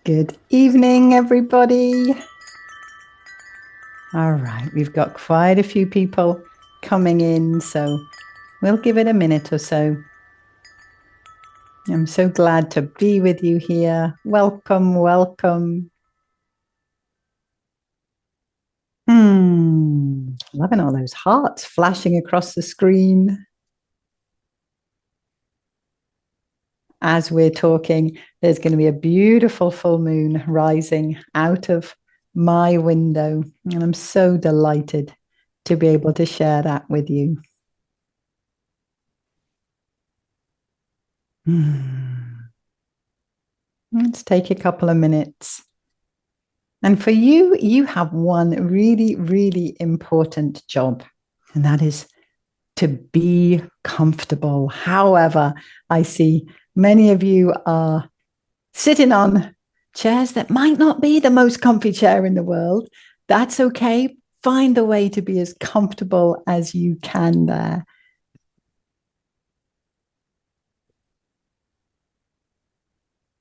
Good evening, everybody. All right, we've got quite a few people coming in, so we'll give it a minute or so. I'm so glad to be with you here. Welcome, welcome. Loving all those hearts flashing across the screen. As we're talking, there's going to be a beautiful full moon rising out of my window, and I'm so delighted to be able to share that with you. Let's take a couple of minutes. And for you, you have one really, really important job, and that is to be comfortable. However, I see many of you are sitting on chairs that might not be the most comfy chair in the world. That's okay. Find a way to be as comfortable as you can there.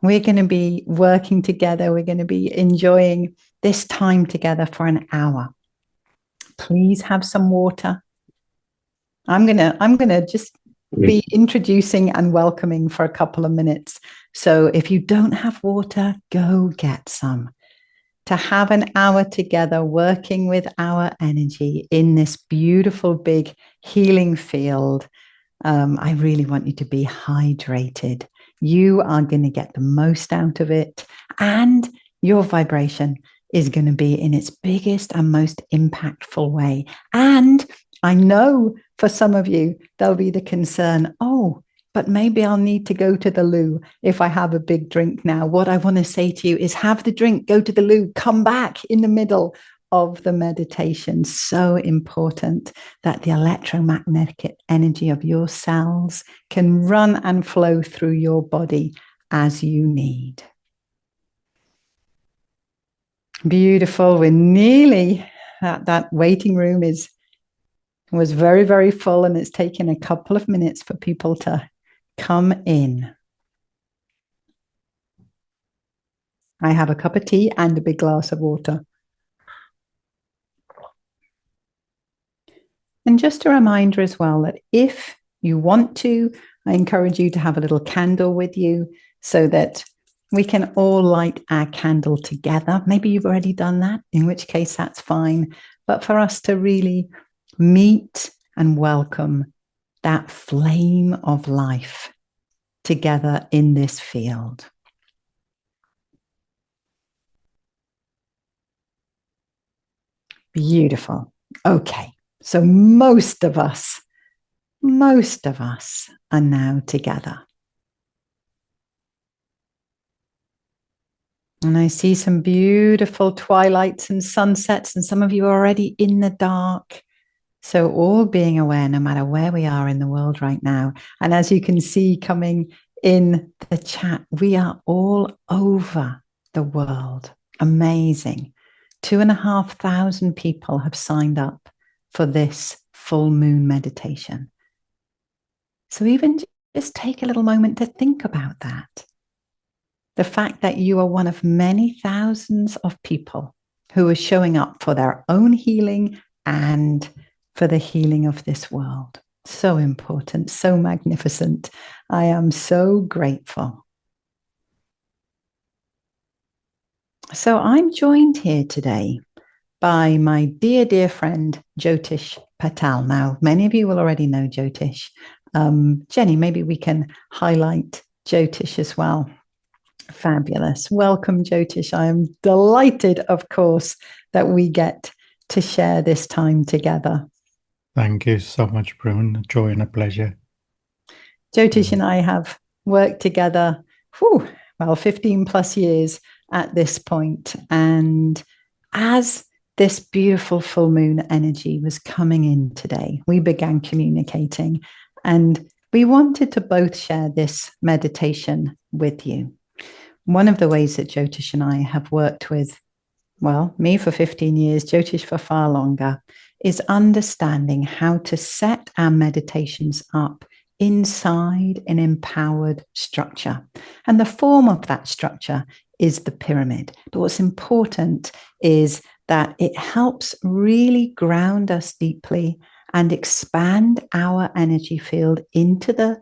We're going to be working together. We're going to be enjoying this time together for an hour. Please have some water. I'm gonna just be introducing and welcoming for a couple of minutes. So if you don't have water, go get some. To have an hour together working with our energy in this beautiful big healing field, I really want you to be hydrated. You are going to get the most out of it, and your vibration is going to be in its biggest and most impactful way. And I know for some of you, there'll be the concern, oh, but maybe I'll need to go to the loo if I have a big drink now. What I want to say to you is have the drink, go to the loo, come back in the middle of the meditation. So important that the electromagnetic energy of your cells can run and flow through your body as you need. Beautiful. We're nearly that waiting room was very, very full, and it's taken a couple of minutes for people to come in. I have a cup of tea and a big glass of water. And just a reminder as well that if you want to, I encourage you to have a little candle with you so that we can all light our candle together. Maybe you've already done that, in which case that's fine. But for us to really meet and welcome that flame of life together in this field. Beautiful. Okay. So most of us are now together. And I see some beautiful twilights and sunsets, and some of you are already in the dark. So all being aware, no matter where we are in the world right now. And as you can see coming in the chat, we are all over the world. Amazing. 2,500 people have signed up for this full moon meditation. So even just take a little moment to think about that. The fact that you are one of many thousands of people who are showing up for their own healing and for the healing of this world. So important, so magnificent. I am so grateful. So I'm joined here today by my dear, dear friend, Jyotish Patel. Now, many of you will already know Jyotish. Jenny, maybe we can highlight Jyotish as well. Fabulous. Welcome, Jyotish. I am delighted, of course, that we get to share this time together. Thank you so much, Prune. A joy and a pleasure. Jyotish and I have worked together, 15 plus years at this point. And as this beautiful full moon energy was coming in today, we began communicating, and we wanted to both share this meditation with you. One of the ways that Jyotish and I have worked with, well, me for 15 years, Jyotish for far longer, is understanding how to set our meditations up inside an empowered structure. And the form of that structure is the pyramid. But what's important is that it helps really ground us deeply and expand our energy field into the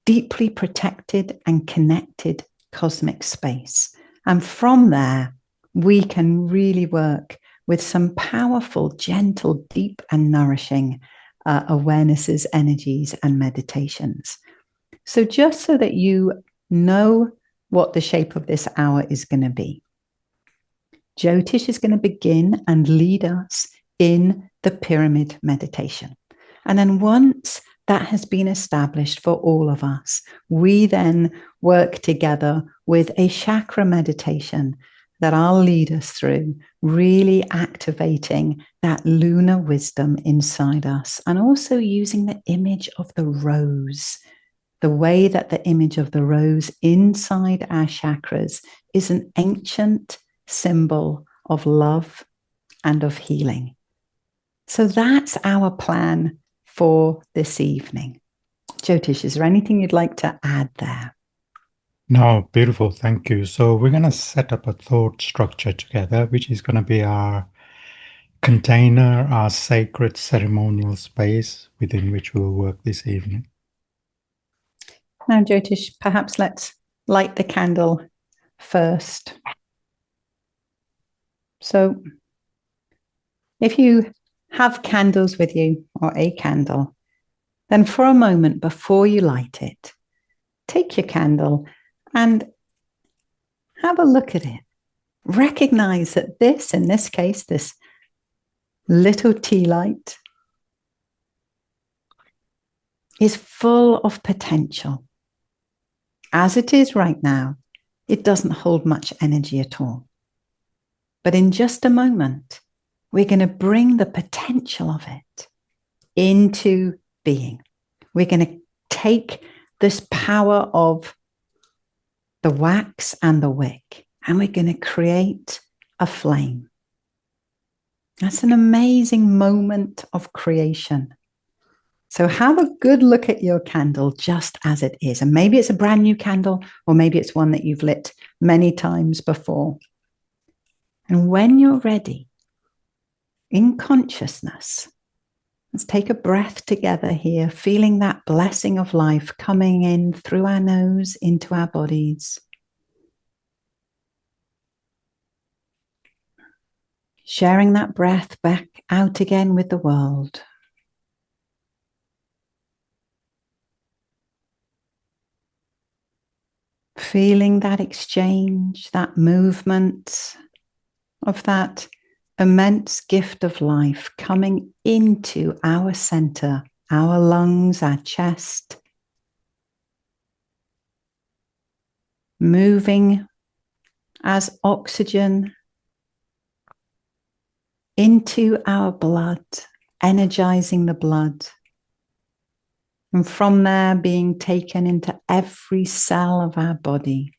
deeply protected and connected cosmic space. And from there, we can really work with some powerful, gentle, deep, and nourishing awarenesses, energies, and meditations. So just so that you know what the shape of this hour is going to be, Jyotish is going to begin and lead us in the pyramid meditation. And then once that has been established for all of us, we then work together with a chakra meditation that I'll lead us through, really activating that lunar wisdom inside us, and also using the image of the rose, the way that the image of the rose inside our chakras is an ancient symbol of love and of healing. So that's our plan for this evening. Jyotish, is there anything you'd like to add there? No, beautiful. Thank you. So we're going to set up a thought structure together, which is going to be our container, our sacred ceremonial space within which we'll work this evening. Now, Jyotish, perhaps let's light the candle first. So if you have candles with you, or a candle, then for a moment before you light it, take your candle and have a look at it. Recognize that this, in this case, this little tea light is full of potential. As it is right now, it doesn't hold much energy at all. But in just a moment, we're going to bring the potential of it into being. We're going to take this power of the wax and the wick, and we're going to create a flame. That's an amazing moment of creation. So have a good look at your candle just as it is. And maybe it's a brand new candle, or maybe it's one that you've lit many times before. And when you're ready, in consciousness, let's take a breath together here, feeling that blessing of life coming in through our nose into our bodies. Sharing that breath back out again with the world. Feeling that exchange, that movement of that immense gift of life coming into our center, our lungs, our chest, moving as oxygen into our blood, energizing the blood. And from there being taken into every cell of our body.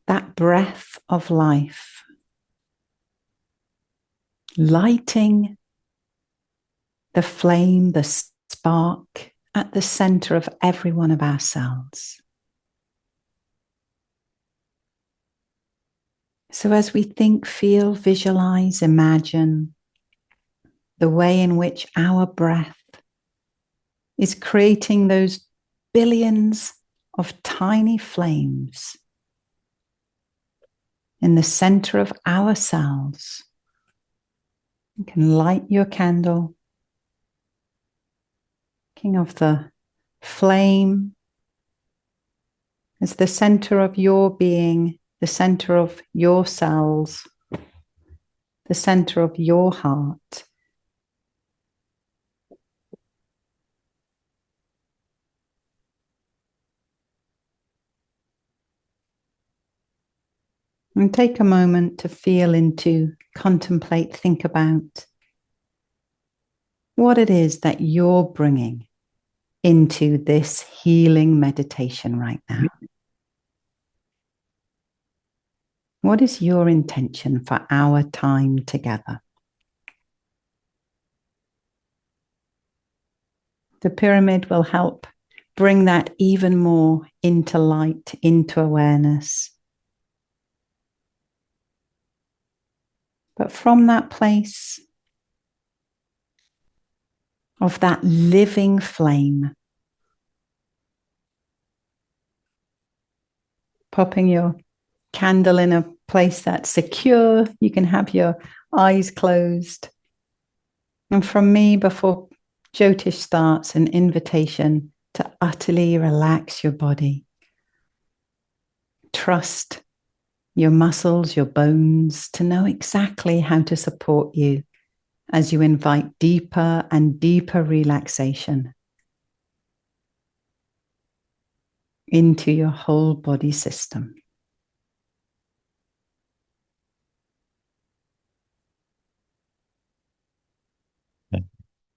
That breath of life, lighting the flame, the spark at the center of every one of our cells. So as we think, feel, visualize, imagine the way in which our breath is creating those billions of tiny flames in the center of our cells. You can light your candle, thinking of the flame as the center of your being, the center of your cells, the center of your heart. And take a moment to feel into, contemplate, think about what it is that you're bringing into this healing meditation right now. What is your intention for our time together? The pyramid will help bring that even more into light, into awareness. But from that place of that living flame, popping your candle in a place that's secure, you can have your eyes closed. And from me, before Jyotish starts, an invitation to utterly relax your body. Trust your muscles, your bones, to know exactly how to support you as you invite deeper and deeper relaxation into your whole body system.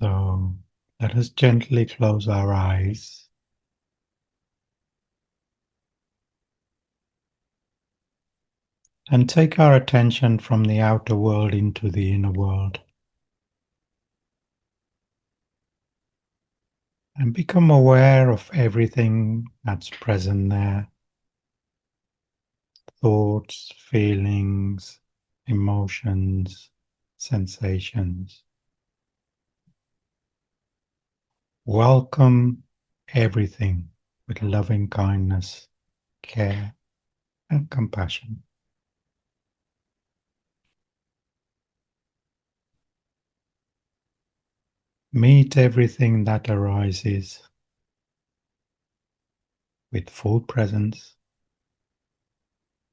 So let us gently close our eyes and take our attention from the outer world into the inner world. And become aware of everything that's present there. Thoughts, feelings, emotions, sensations. Welcome everything with loving kindness, care, and compassion. Meet everything that arises with full presence,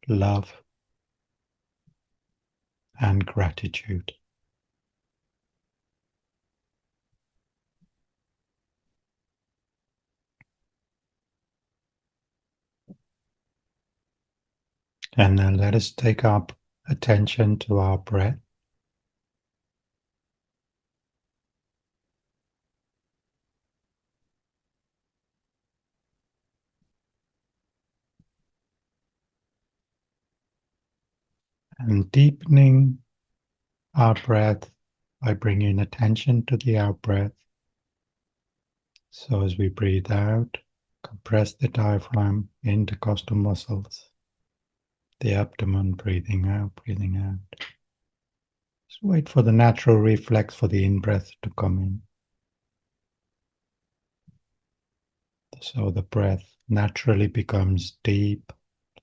love, and gratitude. And then let us take our attention to our breath. And deepening our breath by bringing attention to the out breath. So as we breathe out, compress the diaphragm, intercostal muscles, the abdomen, breathing out, breathing out. Just wait for the natural reflex for the in-breath to come in. So the breath naturally becomes deep,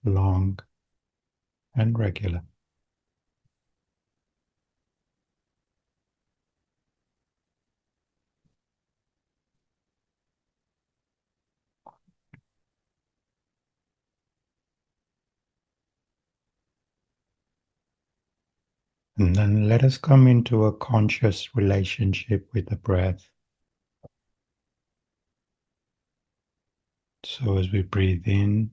long, and regular. And then let us come into a conscious relationship with the breath. So as we breathe in,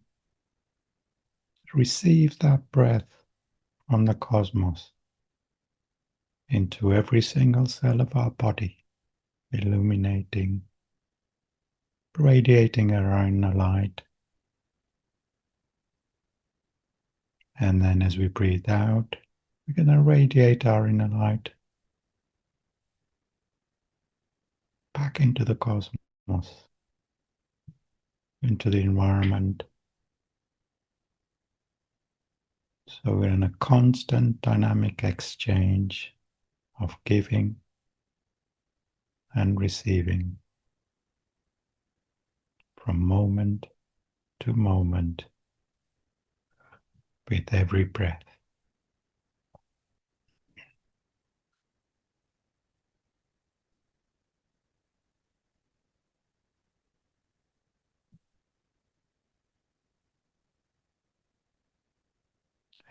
receive that breath from the cosmos into every single cell of our body, illuminating, radiating our inner light. And then as we breathe out, we're going to radiate our inner light back into the cosmos, into the environment. So we're in a constant dynamic exchange of giving and receiving from moment to moment with every breath.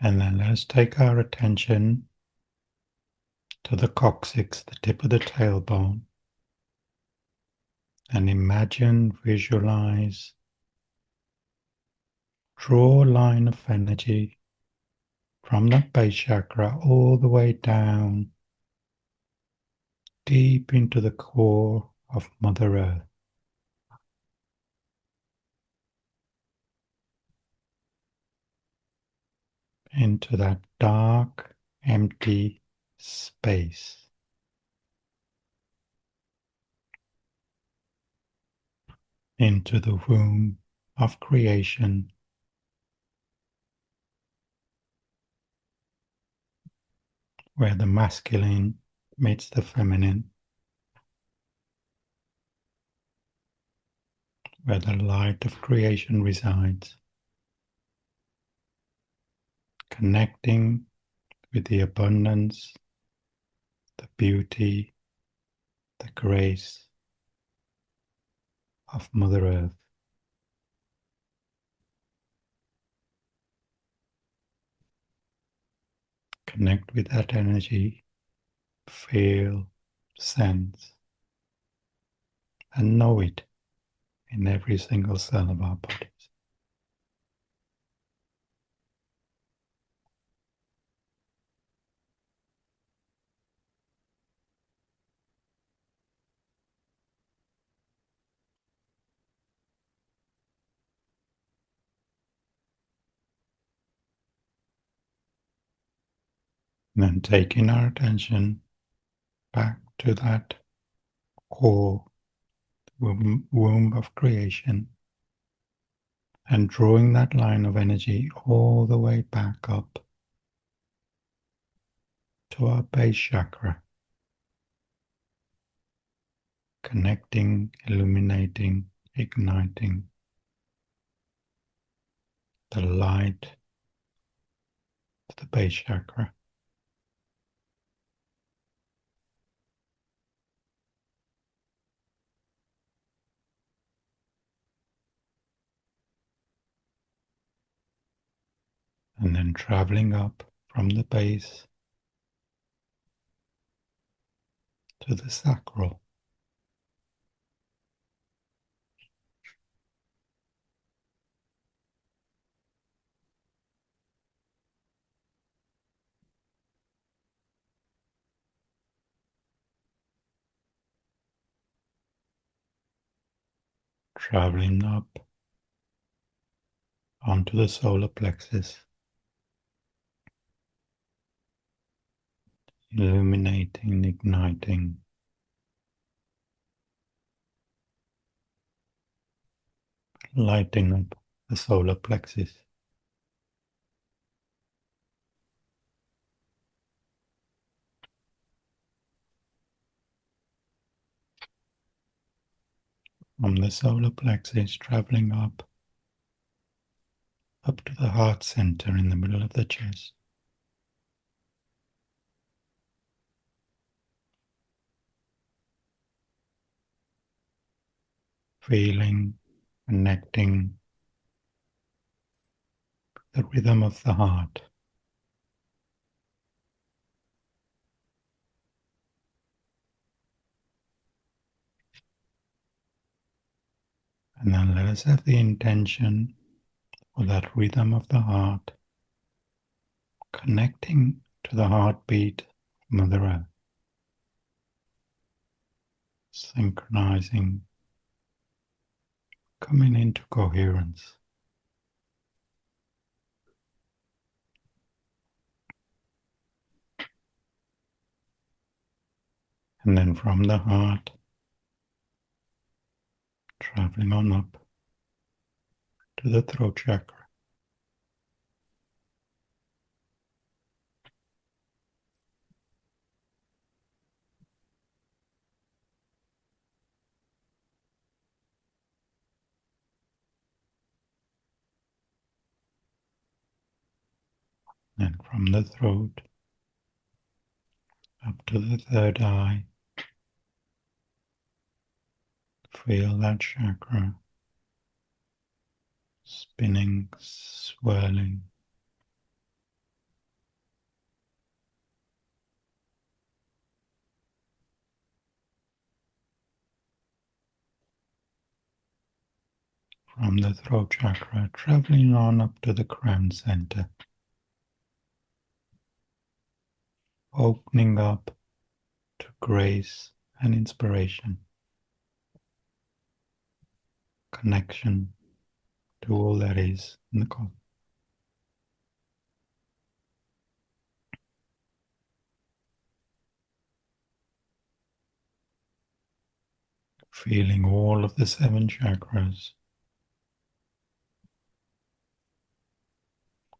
And then let's take our attention to the coccyx, the tip of the tailbone, and imagine, visualize, draw a line of energy from that base chakra all the way down, deep into the core of Mother Earth. Into that dark, empty space. into the womb of creation, where the masculine meets the feminine, where the light of creation resides, connecting with the abundance, the beauty, the grace of Mother Earth. Connect with that energy, feel, sense, and know it in every single cell of our bodies. And then taking our attention back to that core womb of creation and drawing that line of energy all the way back up to our base chakra, connecting, illuminating, igniting the light of the base chakra. And then traveling up from the base to the sacral, traveling up onto the solar plexus, illuminating, igniting, lighting up the solar plexus. From the solar plexus, traveling up to the heart center in the middle of the chest. Feeling, connecting the rhythm of the heart. And then let us have the intention for that rhythm of the heart connecting to the heartbeat of Mother Earth, synchronizing, coming into coherence. And then from the heart, traveling on up to the throat chakra. And from the throat up to the third eye, feel that chakra spinning, swirling. From the throat chakra, traveling on up to the crown center, opening up to grace and inspiration, connection to all that is in the cosmos. feeling all of the 7 chakras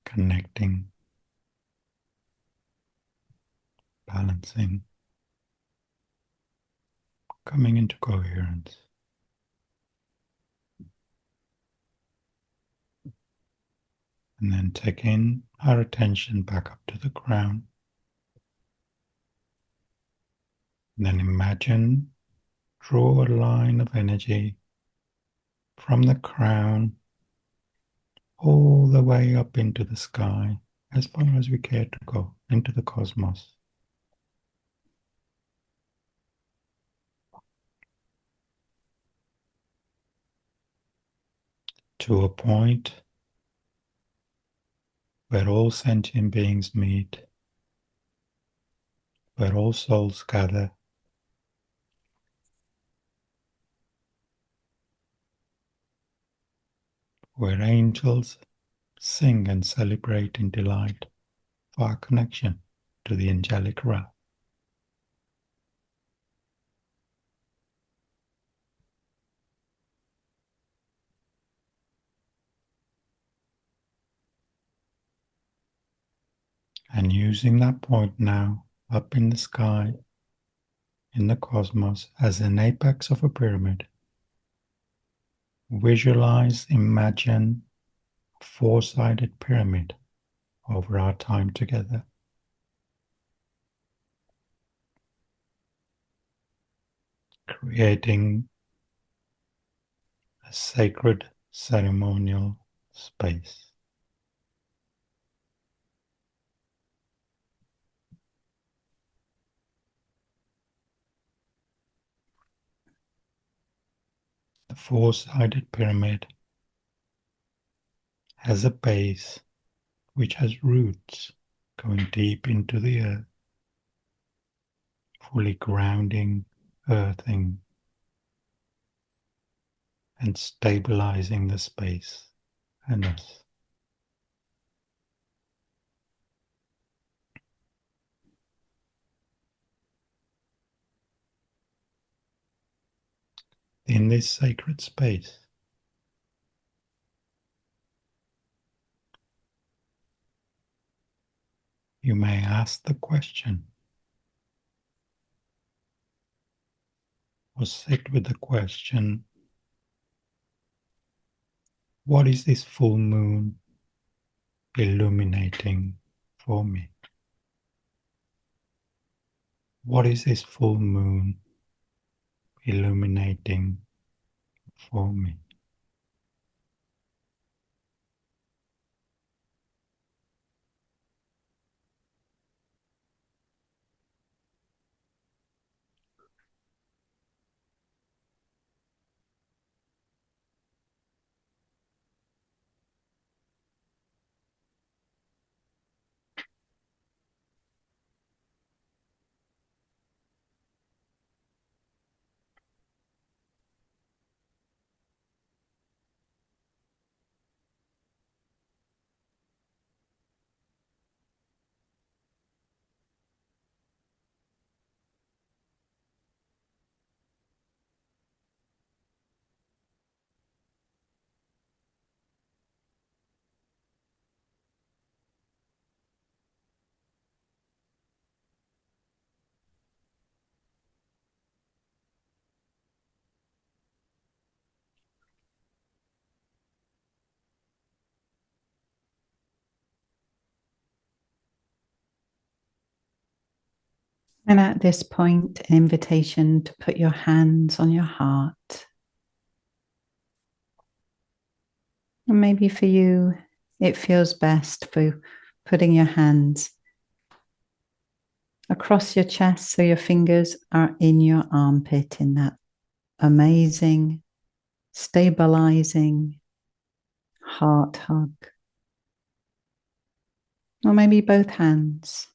connecting, balancing, coming into coherence. And then taking our attention back up to the crown. And then imagine, draw a line of energy from the crown all the way up into the sky, as far as we care to go, into the cosmos. To a point where all sentient beings meet, where all souls gather, where angels sing and celebrate in delight for our connection to the angelic realm. And using that point now up in the sky, in the cosmos, as an apex of a pyramid, visualize, imagine a 4-sided pyramid over our time together. Creating a sacred ceremonial space. The 4-sided pyramid has a base which has roots going deep into the earth, fully grounding, earthing, and stabilizing the space and us. In this sacred space, you may ask the question, or sit with the question, what is this full moon illuminating for me? What is this full moon illuminating for me? And at this point, an invitation to put your hands on your heart. And maybe for you, it feels best for putting your hands across your chest so your fingers are in your armpit in that amazing, stabilizing heart hug. Or maybe both hands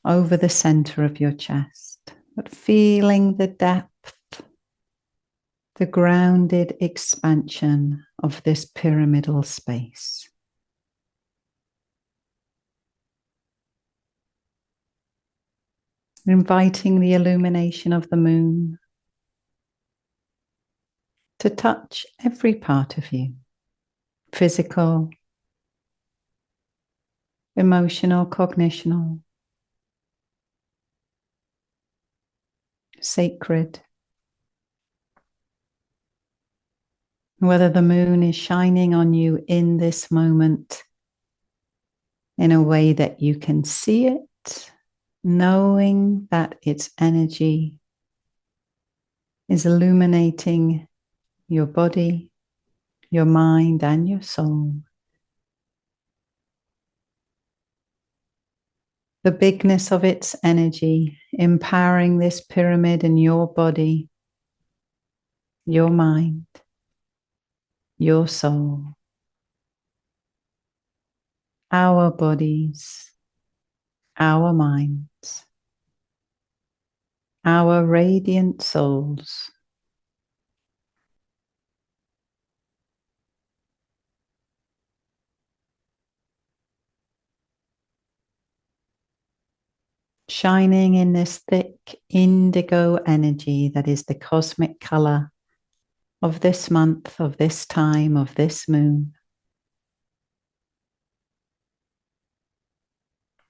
over the center of your chest, but feeling the depth, the grounded expansion of this pyramidal space. Inviting the illumination of the moon to touch every part of you, physical, emotional, cognitional, sacred. Whether the moon is shining on you in this moment in a way that you can see it, knowing that its energy is illuminating your body, your mind, and your soul. The bigness of its energy empowering this pyramid in your body, your mind, your soul, our bodies, our minds, our radiant souls. Shining in this thick indigo energy that is the cosmic color of this month, of this time, of this moon.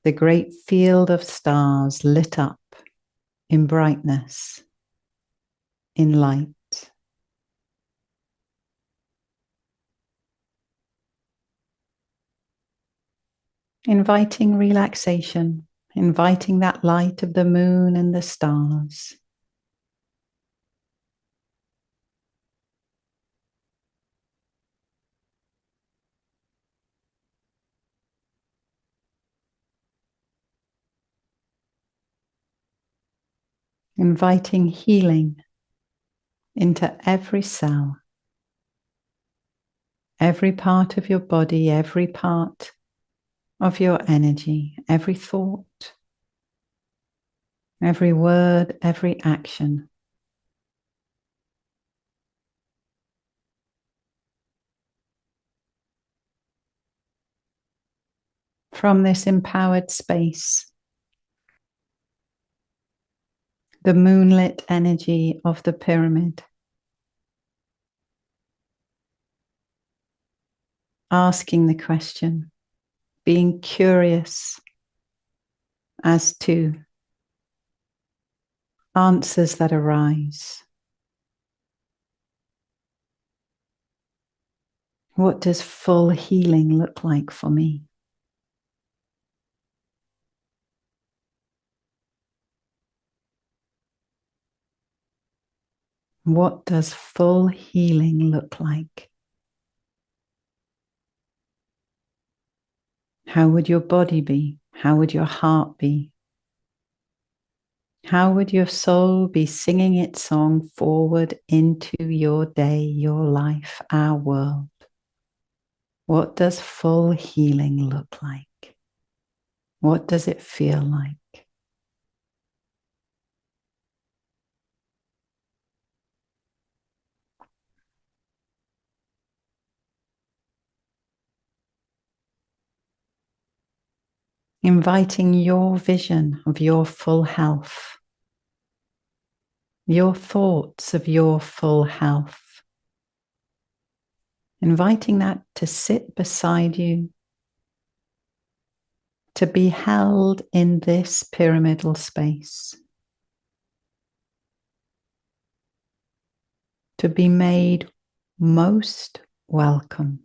The great field of stars lit up in brightness, in light. Inviting relaxation, inviting that light of the moon and the stars. Inviting healing into every cell, every part of your body, every part of your energy, every thought, every word, every action. From this empowered space, the moonlit energy of the pyramid, asking the question, being curious as to answers that arise. What does full healing look like for me? What does full healing look like? How would your body be? How would your heart be? How would your soul be singing its song forward into your day, your life, our world? What does full healing look like? What does it feel like? Inviting your vision of your full health, your thoughts of your full health. Inviting that to sit beside you, to be held in this pyramidal space, to be made most welcome.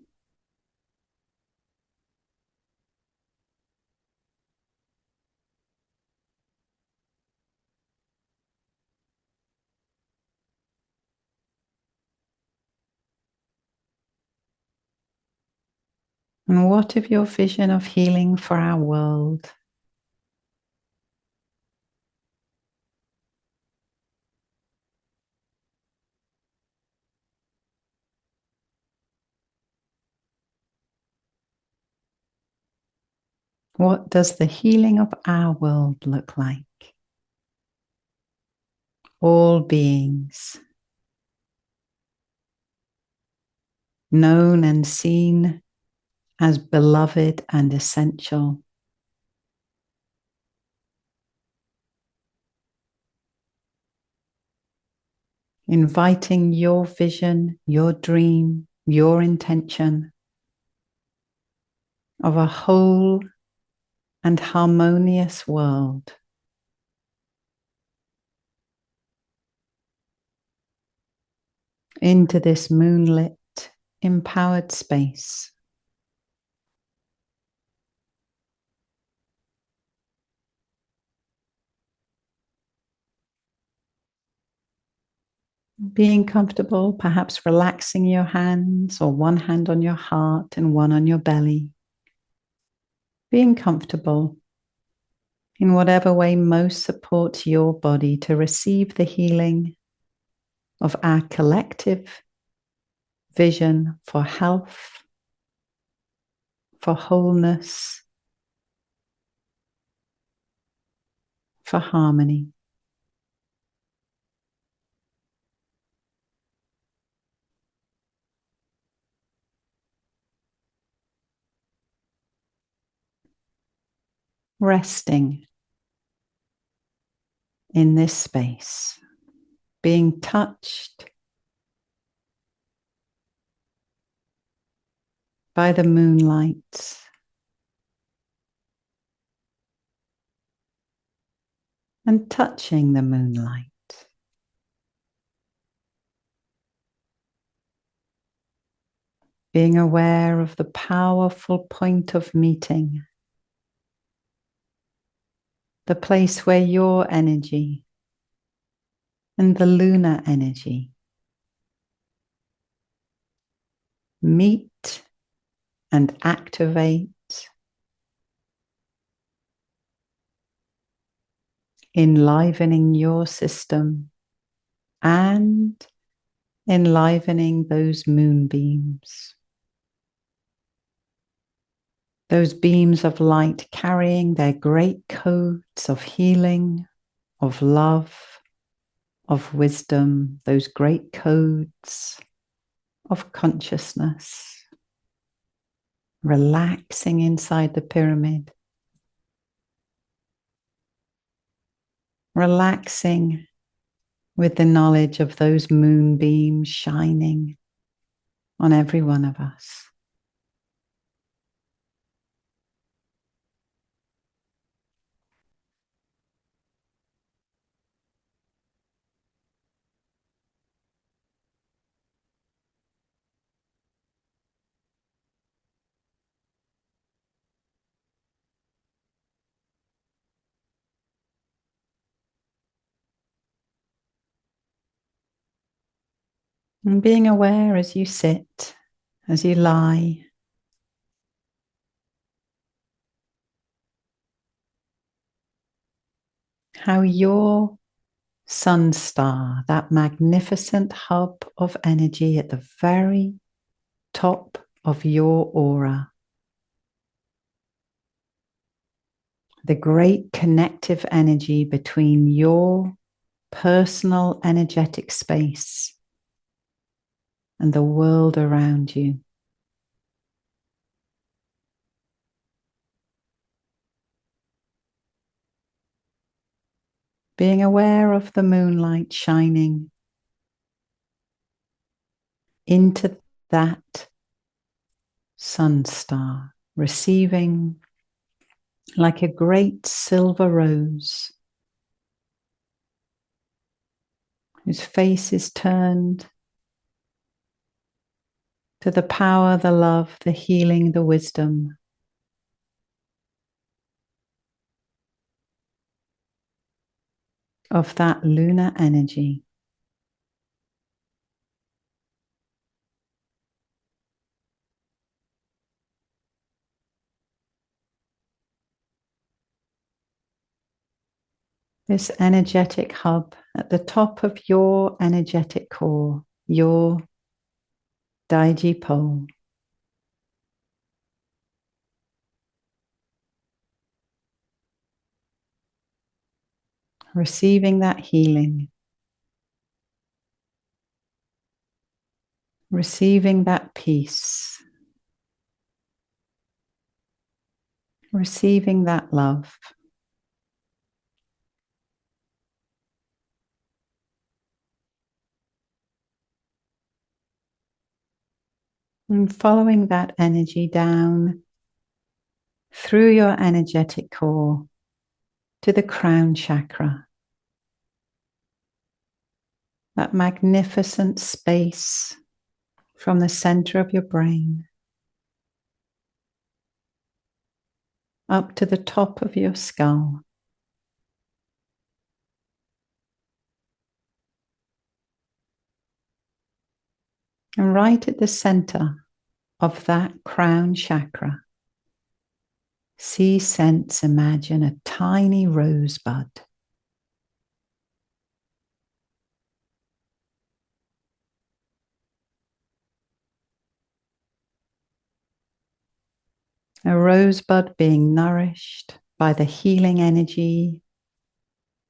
And what of your vision of healing for our world? What does the healing of our world look like? All beings, known and seen as beloved and essential, inviting your vision, your dream, your intention of a whole and harmonious world into this moonlit, empowered space. Being comfortable, perhaps relaxing your hands, or one hand on your heart and one on your belly. Being comfortable in whatever way most supports your body to receive the healing of our collective vision for health, for wholeness, for harmony. Resting in this space, being touched by the moonlight, and touching the moonlight. Being aware of the powerful point of meeting, the place where your energy and the lunar energy meet and activate, enlivening your system and enlivening those moonbeams. Those beams of light carrying their great codes of healing, of love, of wisdom, those great codes of consciousness, relaxing inside the pyramid, relaxing with the knowledge of those moonbeams shining on every one of us. And being aware as you sit, as you lie, how your sun star, that magnificent hub of energy at the very top of your aura, the great connective energy between your personal energetic space and the world around you. Being aware of the moonlight shining into that sun star, receiving like a great silver rose whose face is turned to the power, the love, the healing, the wisdom of that lunar energy. This energetic hub at the top of your energetic core, your Daiji pole. Receiving that healing, receiving that peace, receiving that love. And following that energy down through your energetic core to the crown chakra, that magnificent space from the center of your brain up to the top of your skull. And right at the center of that crown chakra, see, sense, imagine a tiny rosebud. A rosebud being nourished by the healing energy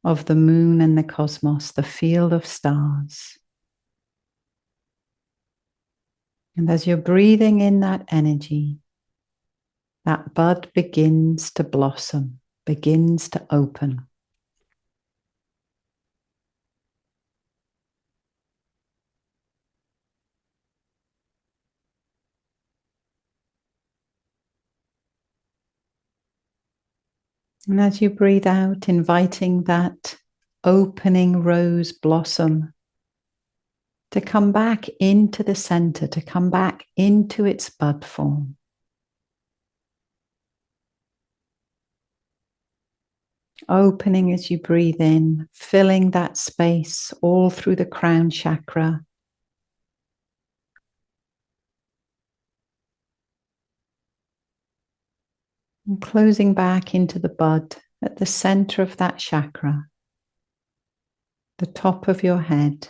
of the moon and the cosmos, the field of stars. And as you're breathing in that energy, that bud begins to blossom, begins to open. And as you breathe out, inviting that opening rose blossom to come back into the center, to come back into its bud form. Opening as you breathe in, filling that space all through the crown chakra. And closing back into the bud at the center of that chakra, the top of your head.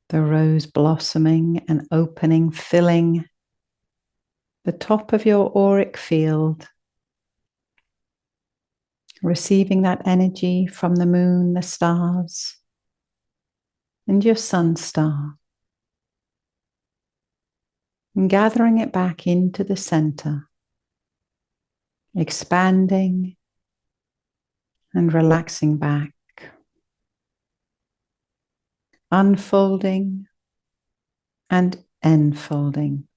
The rose blossoming and opening, filling the top of your auric field, receiving that energy from the moon, the stars, and your sun star, and gathering it back into the center, expanding and relaxing back, unfolding and enfolding.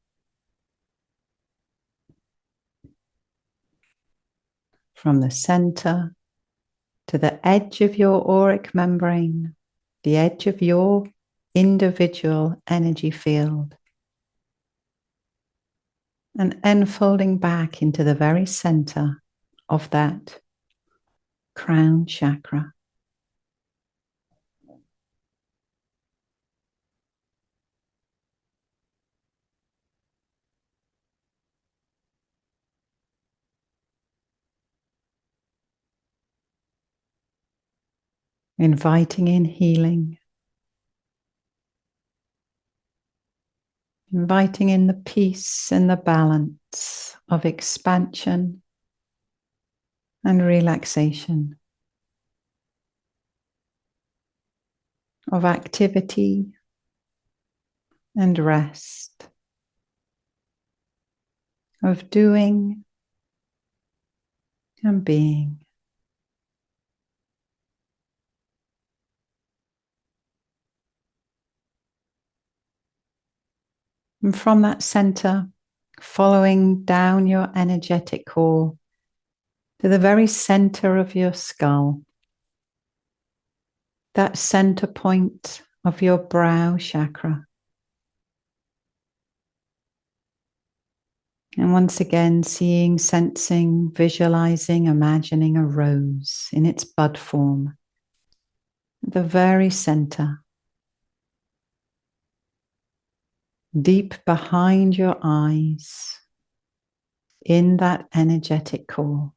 From the center to the edge of your auric membrane, the edge of your individual energy field, and enfolding back into the very center of that crown chakra. Inviting in healing, inviting in the peace and the balance of expansion and relaxation, of activity and rest, of doing and being. And from that center, following down your energetic core to the very center of your skull, that center point of your brow chakra. And once again, seeing, sensing, visualizing, imagining a rose in its bud form, at the very center, deep behind your eyes, in that energetic core.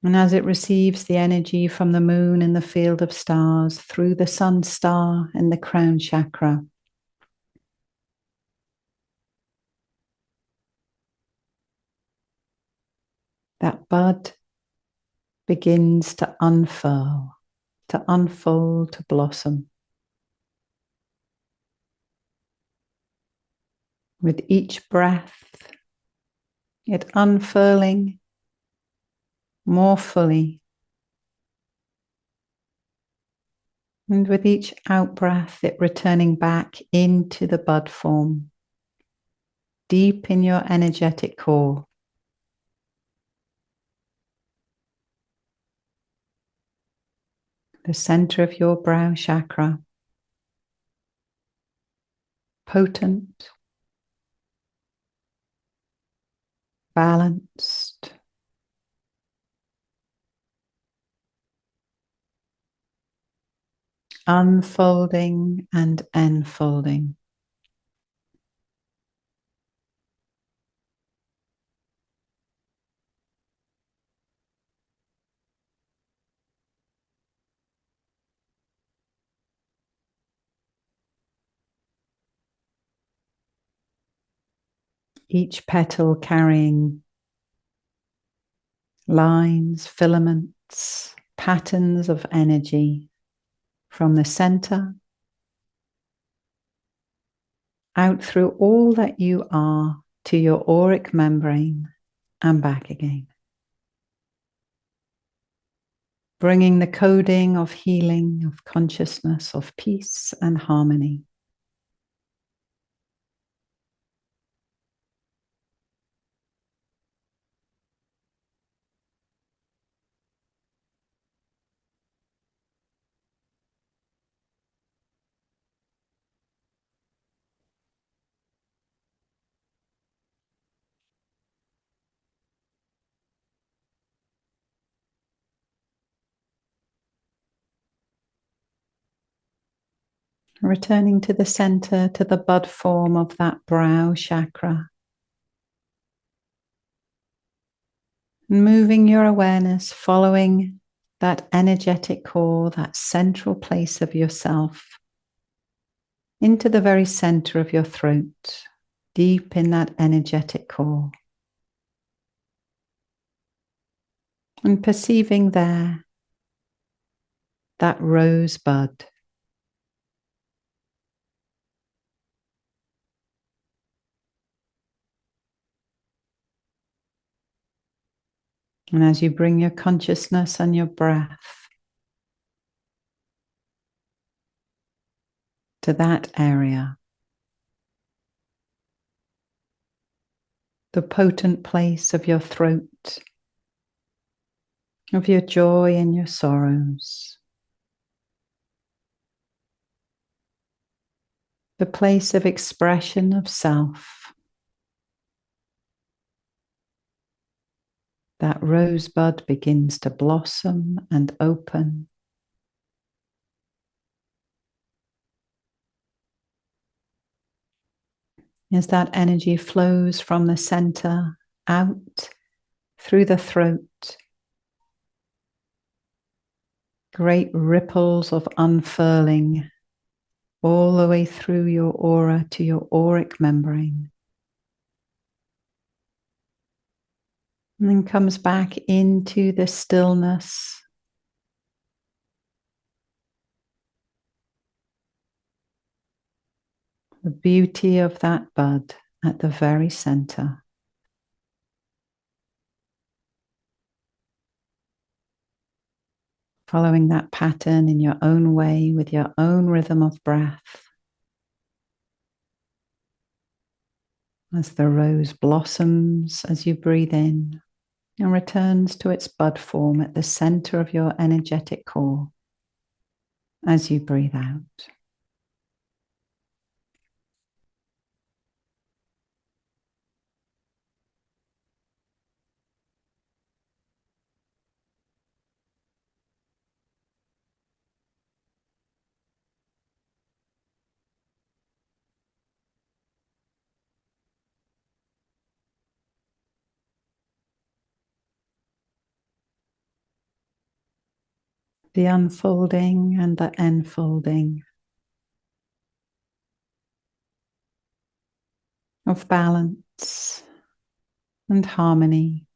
And as it receives the energy from the moon and the field of stars through the sun star and the crown chakra, that bud begins to unfurl, to unfold, to blossom. With each breath, it unfurling more fully. And with each out-breath, it returning back into the bud form, deep in your energetic core. The center of your brow chakra, potent, balanced, unfolding and enfolding. Each petal carrying lines, filaments, patterns of energy from the center out through all that you are to your auric membrane and back again. Bringing the coding of healing, of consciousness, of peace and harmony. Returning to the center, to the bud form of that brow chakra. Moving your awareness, following that energetic core, that central place of yourself, into the very center of your throat, deep in that energetic core. And perceiving there that rosebud. And as you bring your consciousness and your breath to that area, the potent place of your throat, of your joy and your sorrows, the place of expression of self, that rosebud begins to blossom and open. As that energy flows from the center out through the throat, great ripples of unfurling all the way through your aura to your auric membrane. And then comes back into the stillness, the beauty of that bud at the very center. Following that pattern in your own way with your own rhythm of breath. As the rose blossoms as you breathe in and returns to its bud form at the center of your energetic core as you breathe out. The unfolding and the enfolding of balance and harmony,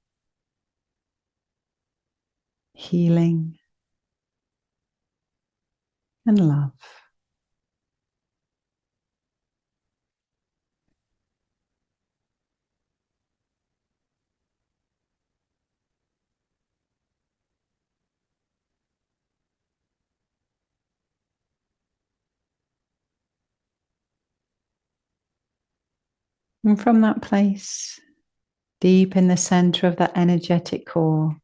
healing and love. And from that place, deep in the center of that energetic core,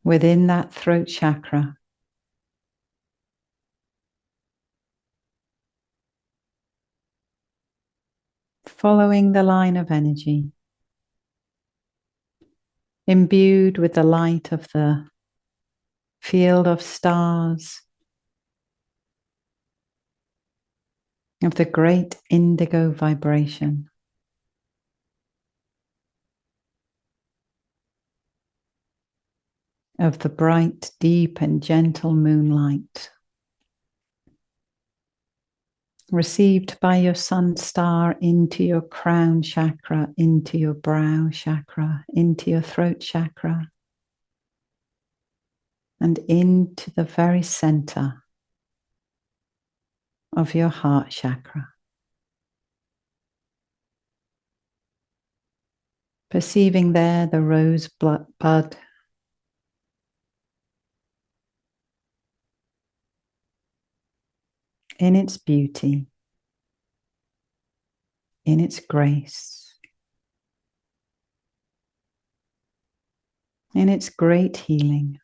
within that throat chakra, following the line of energy, imbued with the light of the field of stars, of the great indigo vibration, of the bright, deep and gentle moonlight, received by your sun star into your crown chakra, into your brow chakra, into your throat chakra, and into the very center of your heart chakra. Perceiving there the rose bud, in its beauty, in its grace, in its great healing.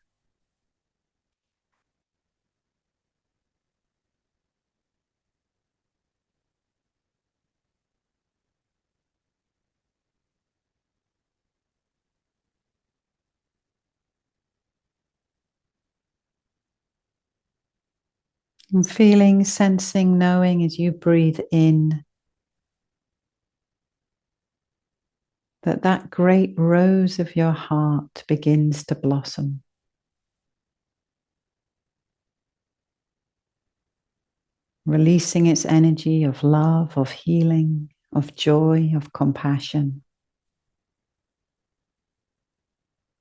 And feeling, sensing, knowing as you breathe in that that great rose of your heart begins to blossom. Releasing its energy of love, of healing, of joy, of compassion.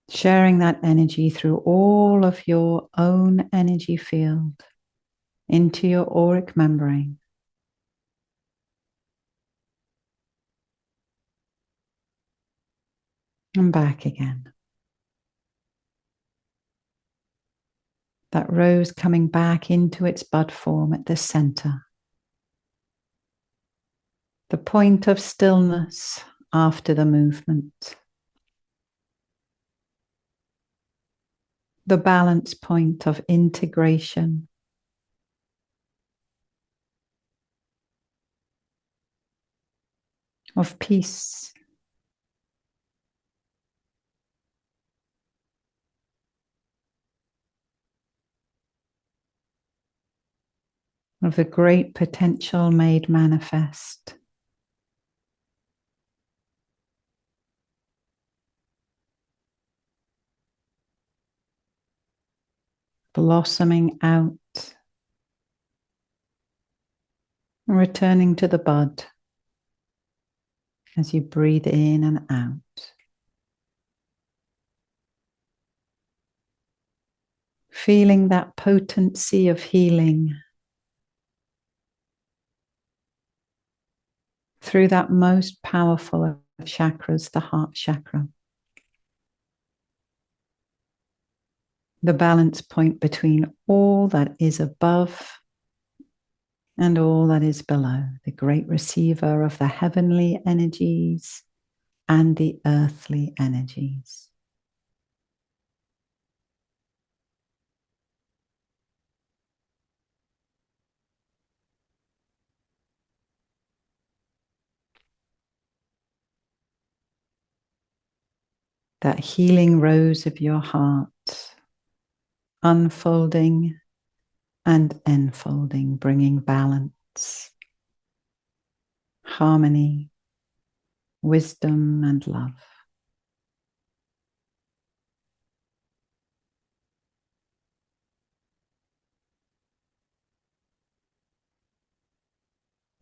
Sharing that energy through all of your own energy field into your auric membrane. And back again. That rose coming back into its bud form at the center. The point of stillness after the movement. The balance point of integration. Of peace. Of the great potential made manifest. Blossoming out. And returning to the bud as you breathe in and out. Feeling that potency of healing through that most powerful of chakras, the heart chakra. The balance point between all that is above and all that is below, the great receiver of the heavenly energies and the earthly energies. That healing rose of your heart, unfolding and enfolding, bringing balance, harmony, wisdom, and love.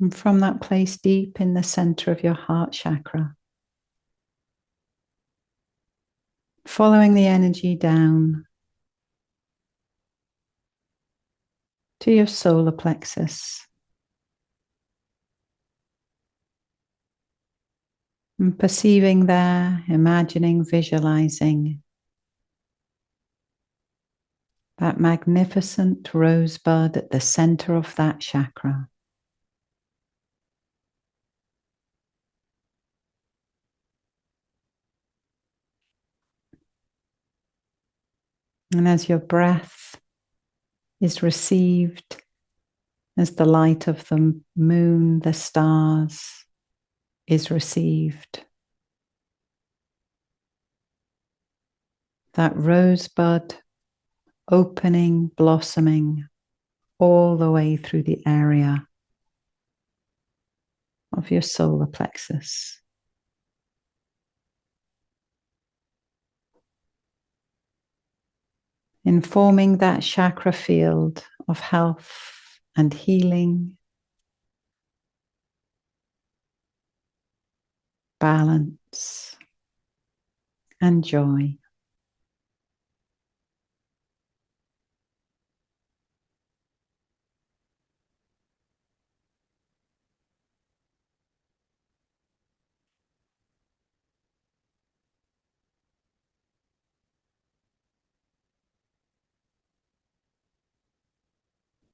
And from that place deep in the center of your heart chakra, following the energy down to your solar plexus, and perceiving there, imagining, visualizing that magnificent rosebud at the center of that chakra. And as your breath is received as the light of the moon, the stars is received, that rosebud opening, blossoming all the way through the area of your solar plexus. Informing that chakra field of health and healing, balance, and joy.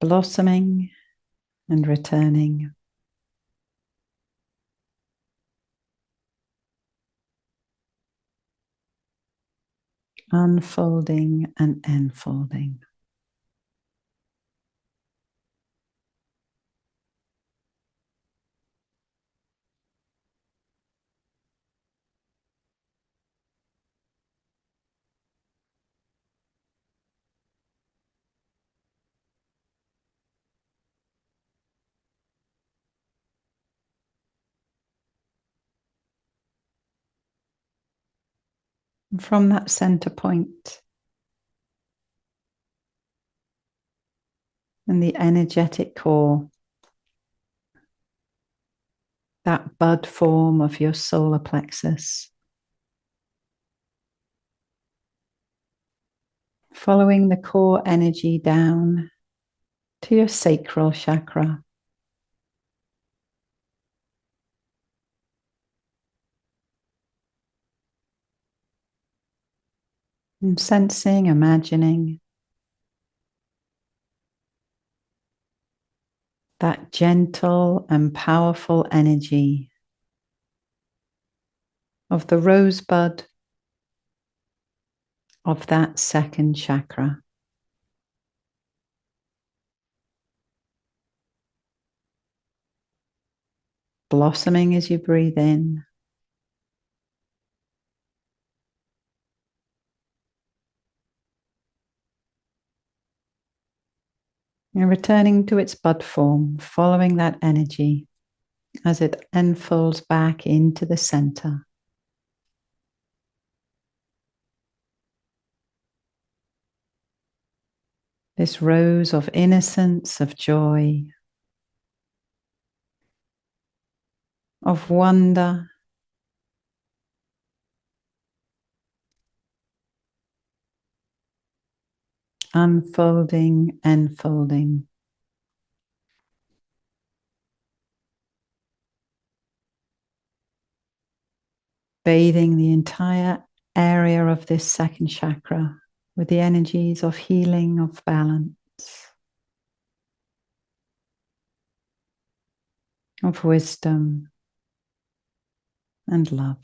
Blossoming and returning. Unfolding and enfolding. And from that center point and the energetic core, that bud form of your solar plexus, following the core energy down to your sacral chakra. And sensing, imagining that gentle and powerful energy of the rosebud of that second chakra. Blossoming as you breathe in. And returning to its bud form, following that energy as it unfolds back into the center. This rose of innocence, of joy, of wonder, unfolding, enfolding. Bathing the entire area of this second chakra with the energies of healing, of balance, of wisdom and love.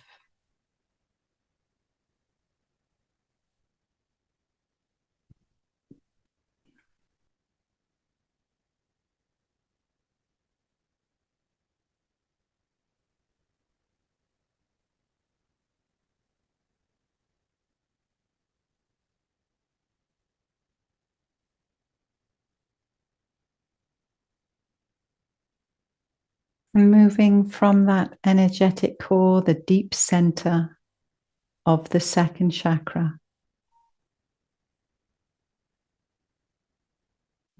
And moving from that energetic core, the deep center of the second chakra,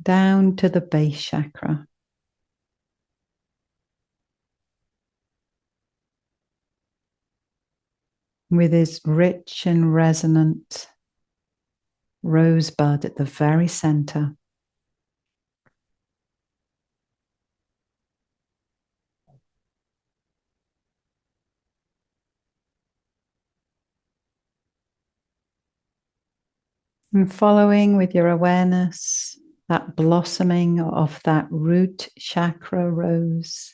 down to the base chakra. With this rich and resonant rosebud at the very center. And following with your awareness that blossoming of that root chakra rose.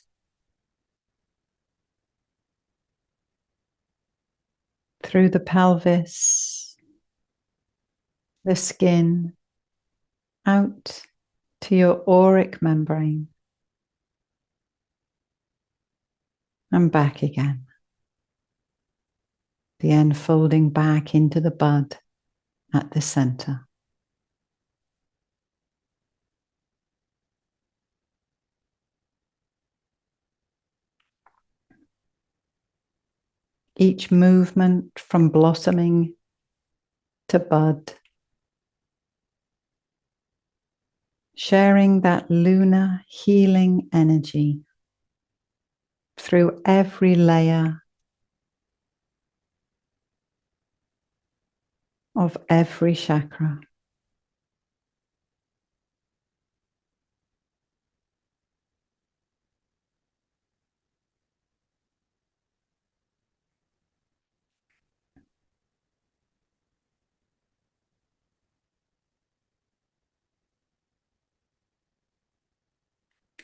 Through the pelvis, the skin, out to your auric membrane, and back again. The unfolding back into the bud at the center. Each movement from blossoming to bud, sharing that lunar healing energy through every layer of every chakra.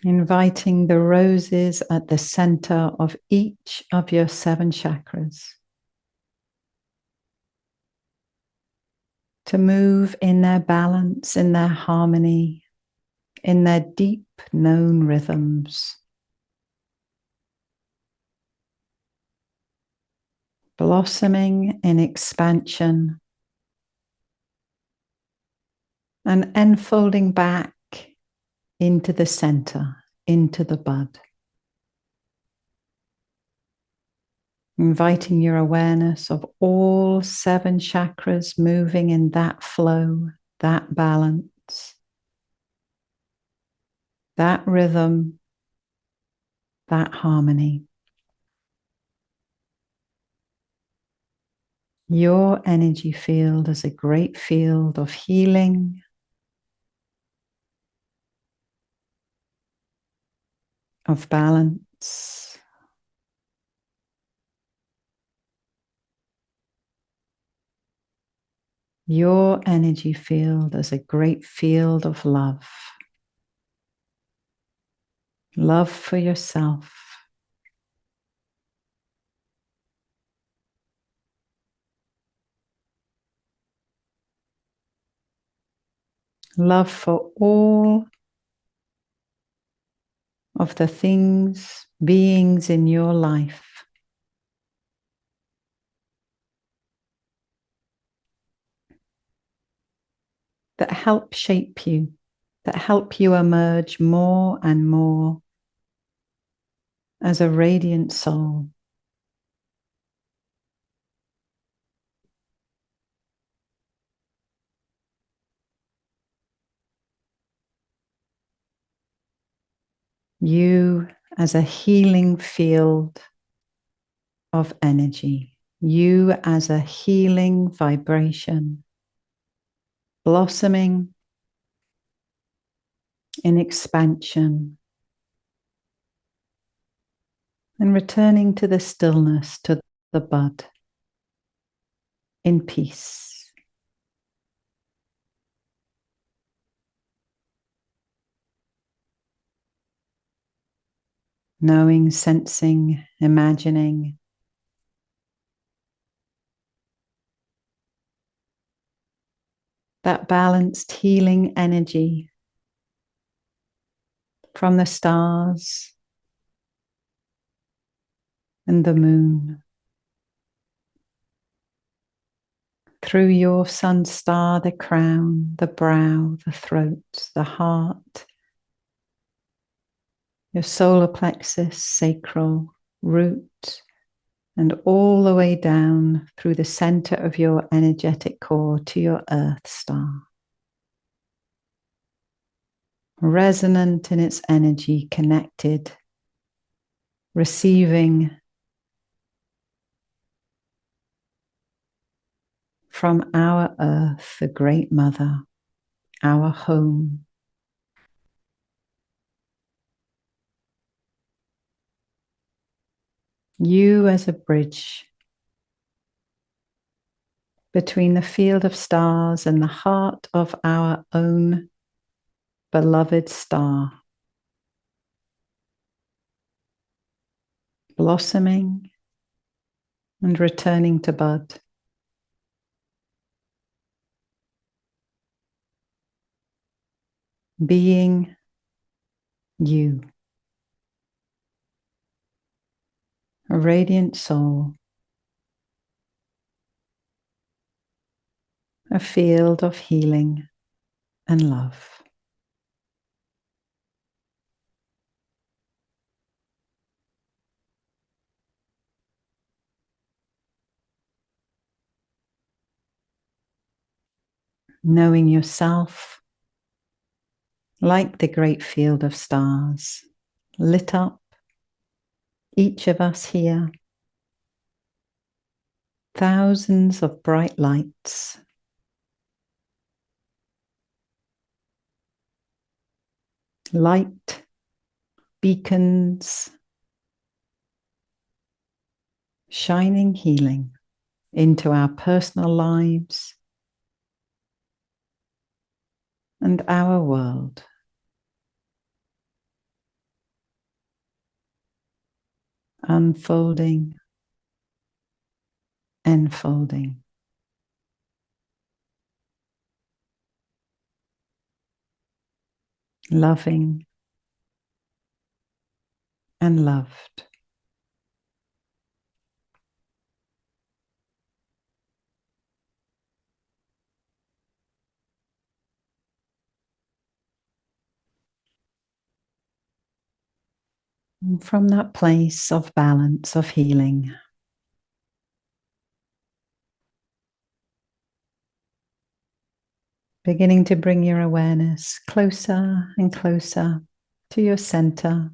Inviting the roses at the center of each of your 7 chakras to move in their balance, in their harmony, in their deep known rhythms. Blossoming in expansion and unfolding back into the center, into the bud. Inviting your awareness of all 7 chakras moving in that flow, that balance, that rhythm, that harmony. Your energy field is a great field of healing, of balance. Your energy field is a great field of love. Love for yourself. Love for all of the things, beings in your life that help shape you, that help you emerge more and more as a radiant soul. You as a healing field of energy. You as a healing vibration, blossoming in expansion and returning to the stillness, to the bud, in peace. Knowing, sensing, imagining that balanced healing energy from the stars and the moon, through your sun star, the crown, the brow, the throat, the heart, your solar plexus, sacral, root, and all the way down through the center of your energetic core to your earth star. Resonant in its energy, connected, receiving from our earth, the great mother, our home. You as a bridge between the field of stars and the heart of our own beloved star, blossoming and returning to bud. being you, a radiant soul, a field of healing and love. Knowing yourself like the great field of stars, lit up, each of us here, thousands of bright lights, light beacons, shining healing into our personal lives and our world. Unfolding, enfolding. Loving and loved. And from that place of balance, of healing, beginning to bring your awareness closer and closer to your center,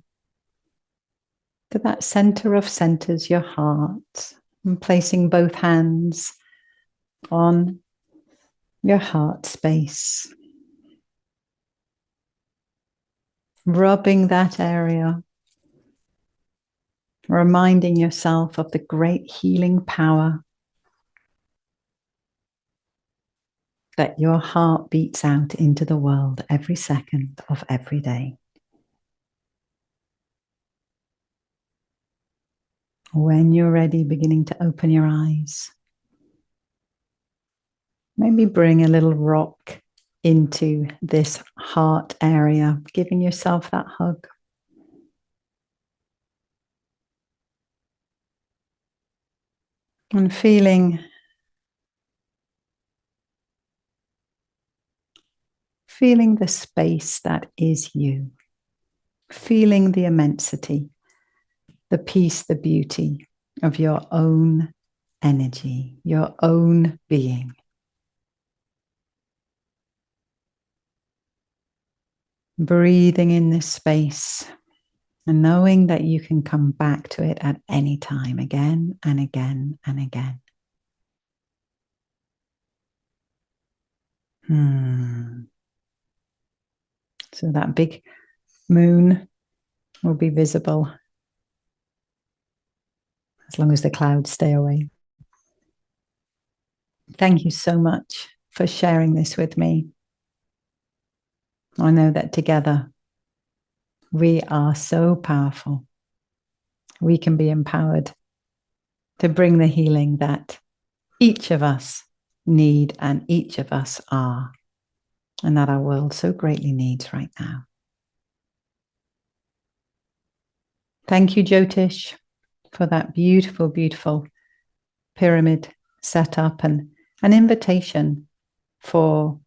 to that center of centers, your heart, and placing both hands on your heart space, rubbing that area, reminding yourself of the great healing power that your heart beats out into the world every second of every day. When you're ready, beginning to open your eyes. Maybe bring a little rock into this heart area, giving yourself that hug. And feeling the space that is you. Feeling the immensity, the peace, the beauty of your own energy, your own being. Breathing in this space and knowing that you can come back to it at any time, again and again and again. So that big moon will be visible as long as the clouds stay away. Thank you so much for sharing this with me. I know that together we are so powerful. We can be empowered to bring the healing that each of us need and each of us are, and that our world so greatly needs right now. Thank you, Jyotish, for that beautiful, beautiful pyramid setup and an invitation for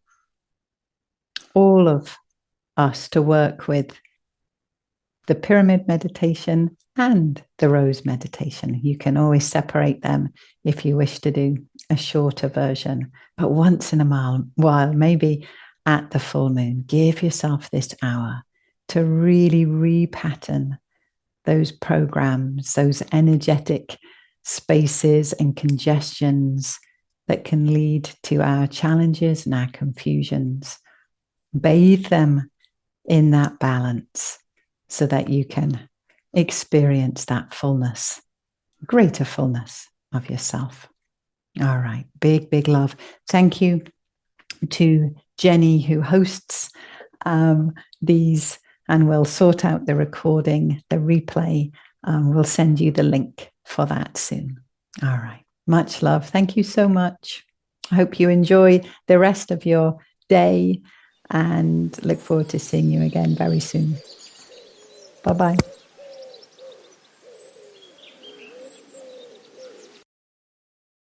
all of us to work with the pyramid meditation and the rose meditation. You can always separate them if you wish to do a shorter version, but once in a while, maybe at the full moon, give yourself this hour to really repattern those programs, those energetic spaces and congestions that can lead to our challenges and our confusions. Bathe them in that balance so that you can experience that fullness, greater fullness of yourself. All right, big, big love. Thank you to Jenny, who hosts these, and will sort out the recording, the replay. We'll send you the link for that soon. All right, much love. Thank you so much. I hope you enjoy the rest of your day. and look forward to seeing you again very soon. Bye bye.